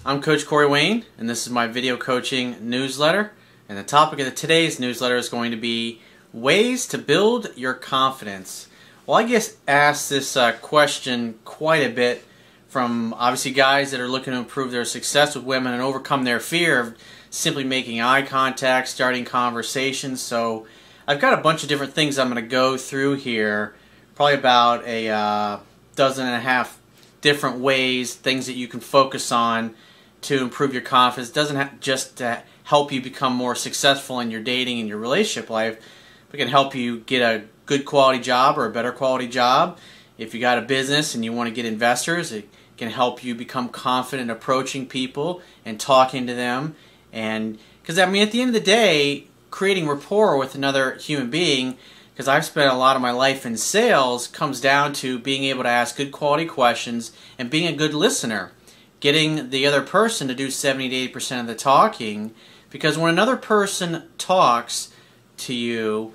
I'm Coach Corey Wayne, and this is my video coaching newsletter. And the topic of today's newsletter is going to be ways to build your confidence. Well, I get asked this question quite a bit from obviously guys that are looking to improve their success with women and overcome their fear of simply making eye contact, starting conversations. So I've got a bunch of different things I'm going to go through here, probably about a dozen and a half different ways, things that you can focus on to improve your confidence. It doesn't just help you become more successful in your dating and your relationship life, but it can help you get a good quality job or a better quality job. If you got a business and you want to get investors, it can help you become confident approaching people and talking to them. And because I mean, at the end of the day, creating rapport with another human being, because I've spent a lot of my life in sales, comes down to being able to ask good quality questions and being a good listener, getting the other person to do 70 to 80% of the talking. Because when another person talks to you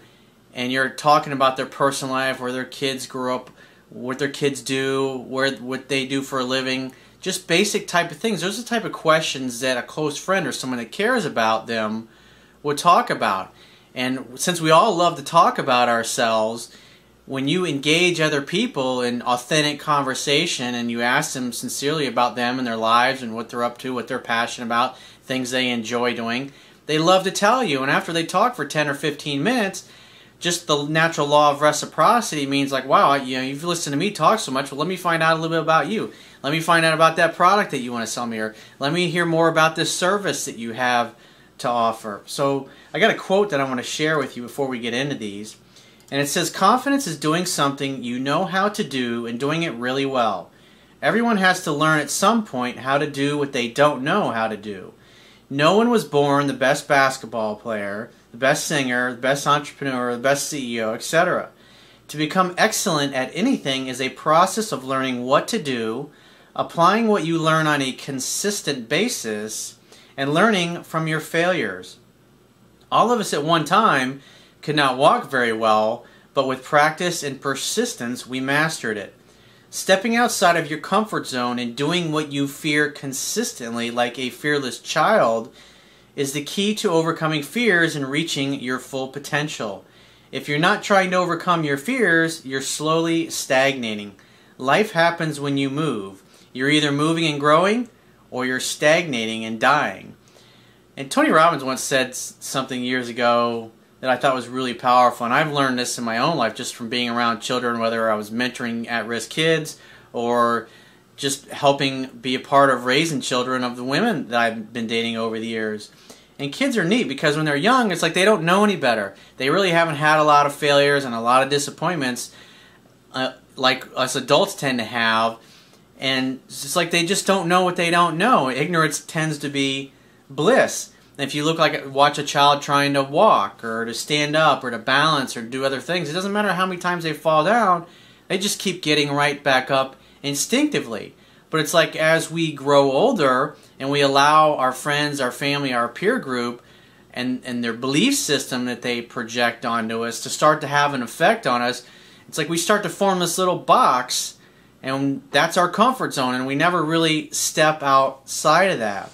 and you're talking about their personal life, where their kids grew up, what their kids do, what they do for a living, just basic type of things. Those are the type of questions that a close friend or someone that cares about them would talk about. And since we all love to talk about ourselves, when you engage other people in authentic conversation and you ask them sincerely about them and their lives and what they're up to, what they're passionate about, things they enjoy doing, they love to tell you. And after they talk for 10 or 15 minutes, just the natural law of reciprocity means like, wow, you've listened to me talk so much, well, let me find out a little bit about you. Let me find out about that product that you want to sell me, or let me hear more about this service that you have to offer. So I got a quote that I want to share with you before we get into these. And it says, confidence is doing something you know how to do and doing it really well. Everyone has to learn at some point how to do what they don't know how to do. No one was born the best basketball player, the best singer, the best entrepreneur, the best CEO, etc. To become excellent at anything is a process of learning what to do, applying what you learn on a consistent basis, and learning from your failures. All of us at one time could not walk very well, but with practice and persistence we mastered it. Stepping outside of your comfort zone and doing what you fear consistently like a fearless child is the key to overcoming fears and reaching your full potential. If you're not trying to overcome your fears, you're slowly stagnating. Life happens when you move. You're either moving and growing, or you're stagnating and dying. And Tony Robbins once said something years ago that I thought was really powerful, and I've learned this in my own life just from being around children, whether I was mentoring at-risk kids or just helping be a part of raising children of the women that I've been dating over the years. And kids are neat because when they're young, it's like they don't know any better. They really haven't had a lot of failures and a lot of disappointments like us adults tend to have. And it's like they just don't know what they don't know. Ignorance tends to be bliss. If you watch a child trying to walk or to stand up or to balance or do other things, it doesn't matter how many times they fall down, they just keep getting right back up instinctively. But it's like as we grow older and we allow our friends, our family, our peer group, and their belief system that they project onto us to start to have an effect on us, it's like we start to form this little box, and that's our comfort zone, and we never really step outside of that.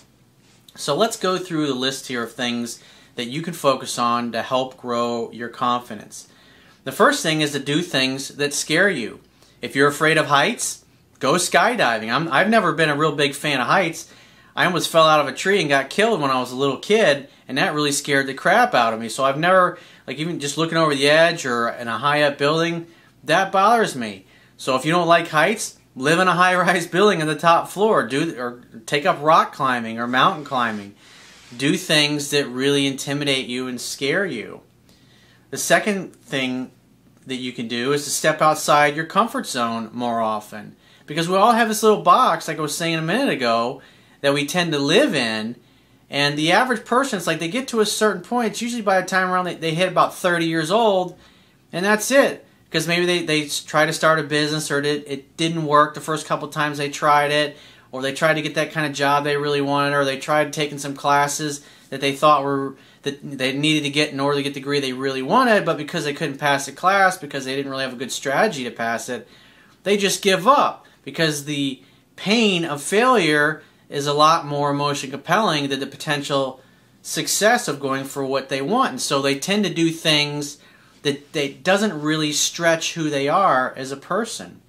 So let's go through the list here of things that you can focus on to help grow your confidence. The first thing is to do things that scare you. If you're afraid of heights, go skydiving. I've never been a real big fan of heights. I almost fell out of a tree and got killed when I was a little kid, and that really scared the crap out of me. So I've never, even just looking over the edge or in a high-up building, that bothers me. So if you don't like heights, live in a high-rise building on the top floor. Or take up rock climbing or mountain climbing. Do things that really intimidate you and scare you. The second thing that you can do is to step outside your comfort zone more often. Because we all have this little box, like I was saying a minute ago, that we tend to live in. And the average person, it's like they get to a certain point, it's usually by the time around they hit about 30 years old, and that's it. Because maybe they try to start a business, or it didn't work the first couple times they tried it, or they tried to get that kind of job they really wanted, or they tried taking some classes that they thought that they needed to get in order to get the degree they really wanted, but because they couldn't pass the class, because they didn't really have a good strategy to pass it, they just give up. Because the pain of failure is a lot more emotionally compelling than the potential success of going for what they want. And so they tend to do things that doesn't really stretch who they are as a person.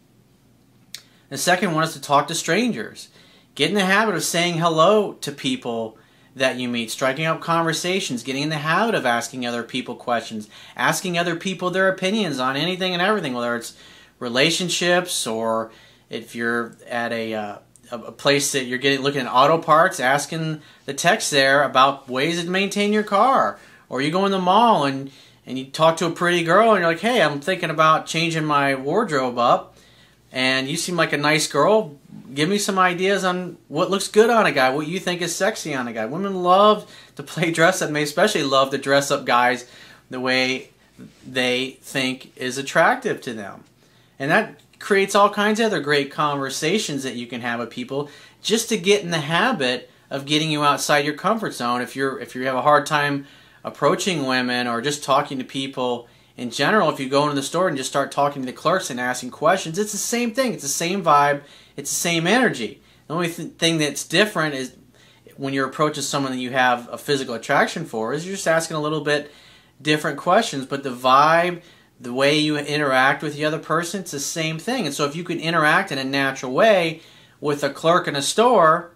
The second one is to talk to strangers. Get in the habit of saying hello to people that you meet, striking up conversations, getting in the habit of asking other people questions, asking other people their opinions on anything and everything, whether it's relationships or if you're at a place that you're looking at auto parts, asking the techs there about ways to maintain your car. Or you go in the mall and you talk to a pretty girl and you're like, hey, I'm thinking about changing my wardrobe up, and you seem like a nice girl. Give me some ideas on what looks good on a guy, what you think is sexy on a guy. Women love to play dress up, and they especially love to dress up guys the way they think is attractive to them. And that creates all kinds of other great conversations that you can have with people just to get in the habit of getting you outside your comfort zone. If you have a hard time approaching women or just talking to people in general, if you go into the store and just start talking to the clerks and asking questions, it's the same thing. It's the same vibe. It's the same energy. The only thing that's different is when you're approaching someone that you have a physical attraction for is you're just asking a little bit different questions, but the vibe, the way you interact with the other person, it's the same thing. And so if you can interact in a natural way with a clerk in a store,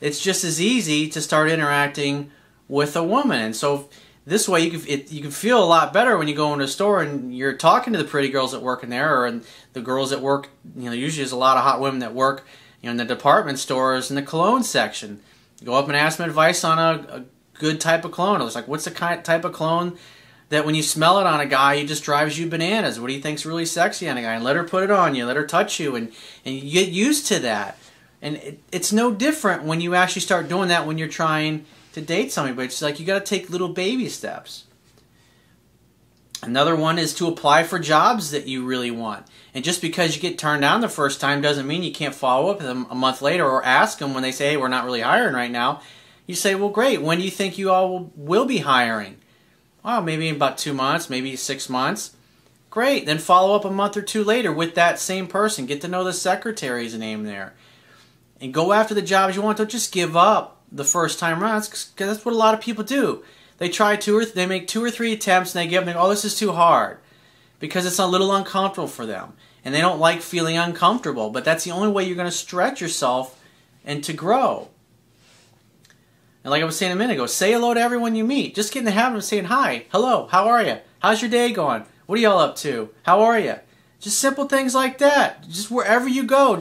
it's just as easy to start interacting with a woman. And so this way you can feel a lot better when you go into a store and you're talking to the pretty girls that work in there, or the girls that work, usually there's a lot of hot women that work in the department stores in the cologne section. You go up and ask them advice on a good type of cologne. It's like, what's the type of cologne that when you smell it on a guy, it just drives you bananas? What do you think's really sexy on a guy? And let her put it on you, let her touch you, and you get used to that. And it's no different when you actually start doing that when you're trying to date somebody, but it's like you got to take little baby steps. Another one is to apply for jobs that you really want. And just because you get turned down the first time doesn't mean you can't follow up with them a month later or ask them when they say, hey, we're not really hiring right now. You say, well, great, when do you think you all will be hiring? Well, maybe in about 2 months, maybe 6 months. Great, then follow up a month or two later with that same person. Get to know the secretary's name there. And go after the jobs you want. Don't just give up the first time around, because that's what a lot of people do. They try they make 2 or 3 attempts and they give them, oh, this is too hard, because it's a little uncomfortable for them, and they don't like feeling uncomfortable. But that's the only way you're going to stretch yourself and to grow. And like I was saying a minute ago, say hello to everyone you meet. Just get in the habit of saying hi, hello, how are you? How's your day going? What are y'all up to? How are you? Just simple things like that. Just wherever you go,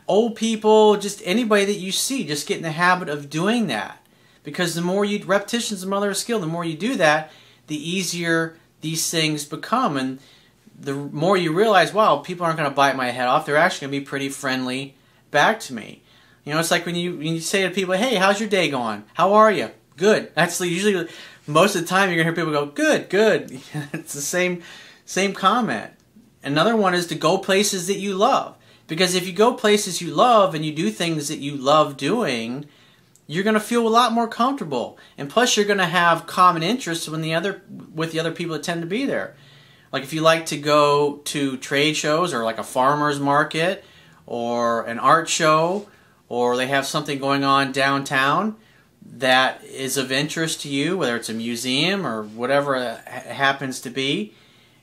old people, just anybody that you see, just get in the habit of doing that. Because the more repetition's the mother of skill, the more you do that, the easier these things become. And the more you realize, wow, people aren't going to bite my head off, they're actually going to be pretty friendly back to me. It's like when you say to people, hey, how's your day going? How are you? Good. That's usually, most of the time you're going to hear people go, good, good. It's the same comment. Another one is to go places that you love. Because if you go places you love and you do things that you love doing, you're going to feel a lot more comfortable. And plus you're going to have common interests with the other people that tend to be there. Like if you like to go to trade shows, or like a farmer's market or an art show, or they have something going on downtown that is of interest to you, whether it's a museum or whatever it happens to be,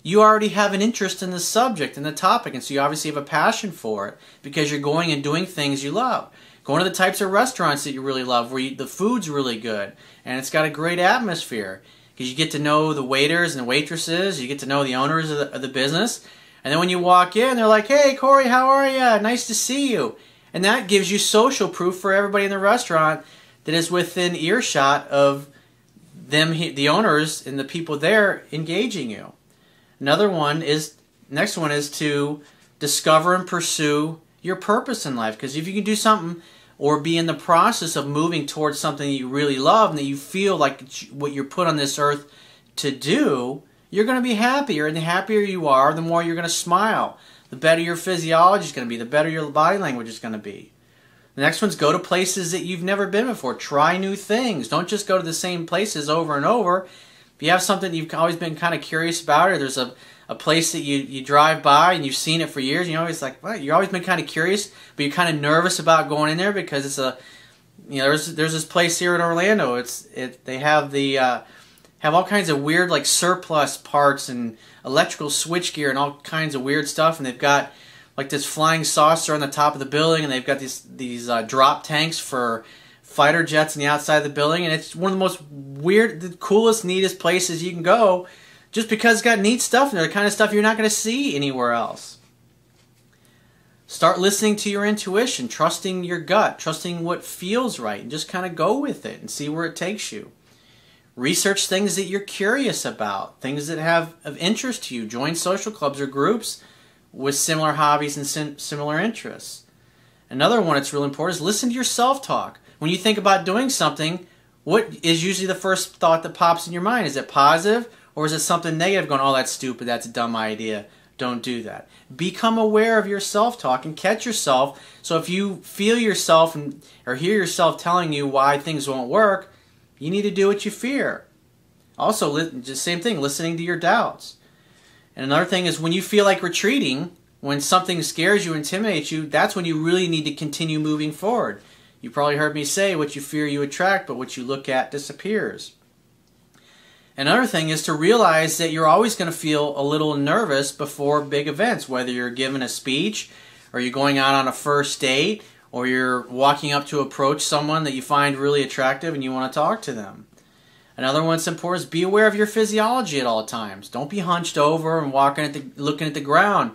you already have an interest in the subject and the topic, and so you obviously have a passion for it because you're going and doing things you love. Going to the types of restaurants that you really love, where the food's really good and it's got a great atmosphere, because you get to know the waiters and waitresses, you get to know the owners of the business, and then when you walk in, they're like, hey, Corey, how are you? Nice to see you. And that gives you social proof for everybody in the restaurant that is within earshot of them, the owners and the people there engaging you. Next one is to discover and pursue your purpose in life. Because if you can do something or be in the process of moving towards something that you really love and that you feel like what you're put on this earth to do, you're going to be happier. And the happier you are, the more you're going to smile. The better your physiology is going to be. The better your body language is going to be. The next one's go to places that you've never been before. Try new things. Don't just go to the same places over and over. If you have something you've always been kind of curious about, or there's a place that you drive by and you've seen it for years, and you're always like, well, you've always been kind of curious, but you're kind of nervous about going in there because You know, there's this place here in Orlando. They have have all kinds of weird like surplus parts and electrical switchgear and all kinds of weird stuff, and they've got like this flying saucer on the top of the building, and they've got these drop tanks for fighter jets on the outside of the building, and it's one of the most weird, the coolest, neatest places you can go, just because it's got neat stuff in there, the kind of stuff you're not going to see anywhere else. Start listening to your intuition, trusting your gut, trusting what feels right, and just kind of go with it and see where it takes you. Research things that you're curious about, things that have of interest to you. Join social clubs or groups with similar hobbies and similar interests. Another one that's really important is listen to your self-talk. When you think about doing something, what is usually the first thought that pops in your mind? Is it positive, or is it something negative going, oh, that's stupid, that's a dumb idea, don't do that? Become aware of your self-talk and catch yourself. So if you feel yourself or hear yourself telling you why things won't work, you need to do what you fear. Also, just same thing, listening to your doubts. And another thing is when you feel like retreating, when something scares you, intimidates you, that's when you really need to continue moving forward. You probably heard me say, what you fear you attract, but what you look at disappears. Another thing is to realize that you're always going to feel a little nervous before big events, whether you're giving a speech, or you're going out on a first date, or you're walking up to approach someone that you find really attractive and you want to talk to them. Another one that's important is be aware of your physiology at all times. Don't be hunched over and looking at the ground.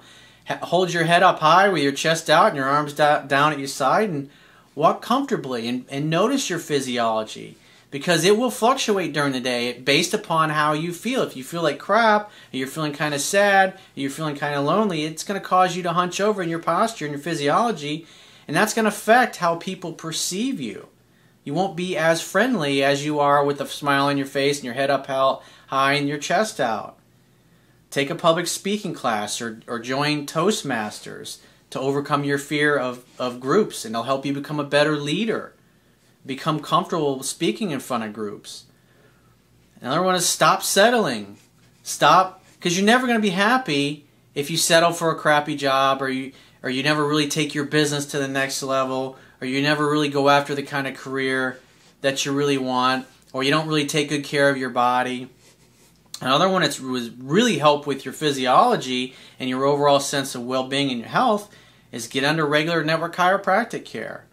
Hold your head up high with your chest out and your arms down at your side, and walk comfortably and notice your physiology, because it will fluctuate during the day based upon how you feel. If you feel like crap, or you're feeling kind of sad, or you're feeling kind of lonely, it's going to cause you to hunch over in your posture and your physiology, and that's going to affect how people perceive you. You won't be as friendly as you are with a smile on your face and your head up high and your chest out. Take a public speaking class or join Toastmasters to overcome your fear of groups, and they'll help you become a better leader. Become comfortable speaking in front of groups. Another one is stop settling. Stop, because you're never going to be happy if you settle for a crappy job, or you never really take your business to the next level, or you never really go after the kind of career that you really want, or you don't really take good care of your body. Another one that was really help with your physiology and your overall sense of well-being and your health is get under regular network chiropractic care.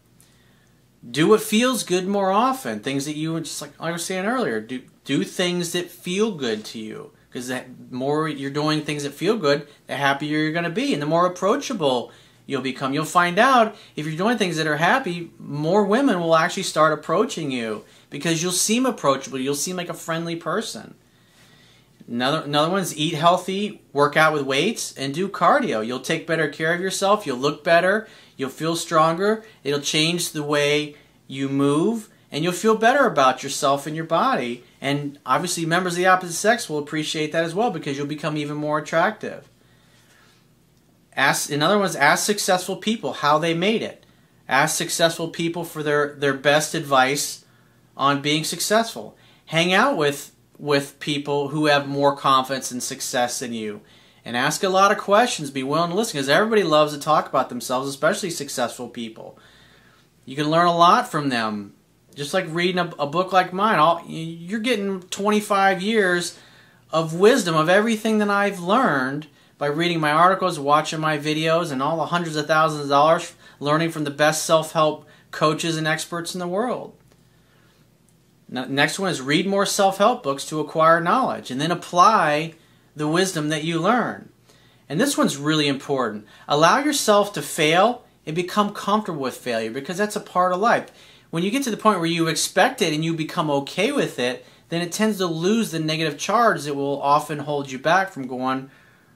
Do what feels good more often. Things that you, just like I was saying earlier, do things that feel good to you. Because the more you're doing things that feel good, the happier you're going to be, and the more approachable you'll become. You'll find out if you're doing things that are happy, more women will actually start approaching you because you'll seem approachable. You'll seem like a friendly person. Another one is eat healthy, work out with weights, and do cardio. You'll take better care of yourself. You'll look better. You'll feel stronger. It'll change the way you move, and you'll feel better about yourself and your body. And obviously members of the opposite sex will appreciate that as well, because you'll become even more attractive. Another one is ask successful people how they made it. Ask successful people for their best advice on being successful. Hang out with people who have more confidence and success than you. And ask a lot of questions. Be willing to listen, because everybody loves to talk about themselves, especially successful people. You can learn a lot from them. Just like reading a book like mine. You're getting 25 years of wisdom of everything that I've learned by reading my articles, watching my videos, and all the hundreds of thousands of dollars learning from the best self-help coaches and experts in the world. Next one is read more self-help books to acquire knowledge, and then apply the wisdom that you learn. And this one's really important. Allow yourself to fail and become comfortable with failure, because that's a part of life. When you get to the point where you expect it and you become okay with it, then it tends to lose the negative charge that will often hold you back from going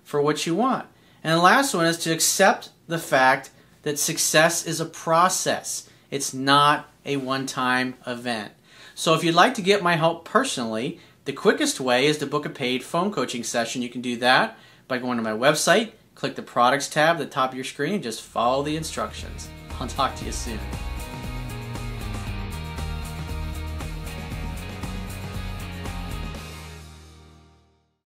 for what you want. And the last one is to accept the fact that success is a process. It's not a one-time event. So if you'd like to get my help personally, the quickest way is to book a paid phone coaching session. You can do that by going to my website, click the products tab at the top of your screen, and just follow the instructions. I'll talk to you soon.